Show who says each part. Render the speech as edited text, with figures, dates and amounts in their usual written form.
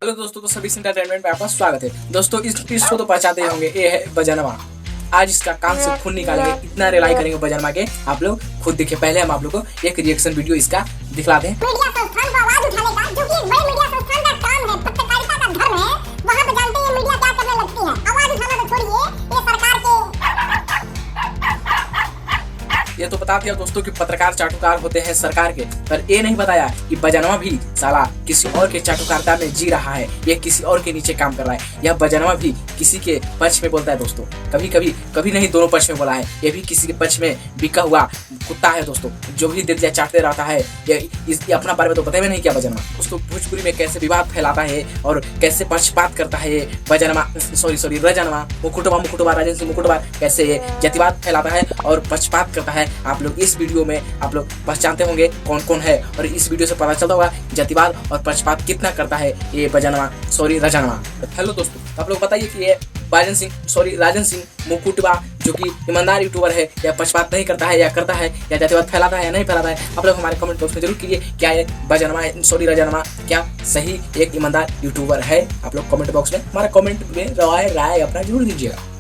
Speaker 1: Hello दोस्तों, तो सभी एंटरटेनमेंट में आपका स्वागत है। दोस्तों इसको तो पहचानते ही होंगे, ये है बजनवा। आज इसका कान से खून निकालेंगे, इतना रिलाई करेंगे बजनवा के, आप लोग खुद देखिए। पहले हम आप लोग को एक रिएक्शन वीडियो इसका दिखलाते हैं।
Speaker 2: मीडिया संस्थान को आवाज उठाने का, जो कि एक बड़े मीडिया संस्थान का काम है, पत्रकारिता का धर्म है। वहाँ पे जानते हैं मीडिया क्या करने लगती है। आवाज उठाना तो छोड़िए, ये सरकार के
Speaker 1: ये तो बता दिया दोस्तों कि पत्रकार चाटुकार होते हैं सरकार के, पर ये नहीं बताया कि बजनवा भी साला किसी और के चाटुकारिता में जी रहा है। ये किसी और के नीचे काम कर रहा है। यह बजनवा भी किसी के पक्ष में बोलता है दोस्तों, कभी नहीं दोनों पक्ष में बोला है। ये भी किसी के पक्ष में बिका हुआ कुत्ता है दोस्तों, जो भी दिल चाटते रहता है। ये अपना बारे में तो पता भी नहीं क्या बजनवा। दोस्तों भोजपुरी में कैसे विवाद फैलाता है और कैसे पक्षपात करता है ये बजनवा, सॉरी रजनवा, मुकुटवा राजन सिंह मुकुटवा, कैसे ये जातिवाद फैलाता है और पक्षपात करता है। आप लोग इस वीडियो में आप लोग पहचानते होंगे कौन कौन है, और इस वीडियो से पता चलता होगा जातिवाद और पक्षपात कितना करता है ये बजनवा रजनवा। हेलो दोस्तों, आप लोग बताइए कि ये राजन सिंह मुकुटवा जो कि ईमानदार यूट्यूबर है, या पक्षपात नहीं करता है, या करता है, या जातिवाद फैलाता है या नहीं फैलाता है। आप लोग हमारे कमेंट बॉक्स में जरूर कीजिए, क्या ये बजनवा रजनवा क्या सही एक ईमानदार यूट्यूबर है। आप लोग कमेंट बॉक्स में हमारा कमेंट में राय अपना जरूर दीजिएगा।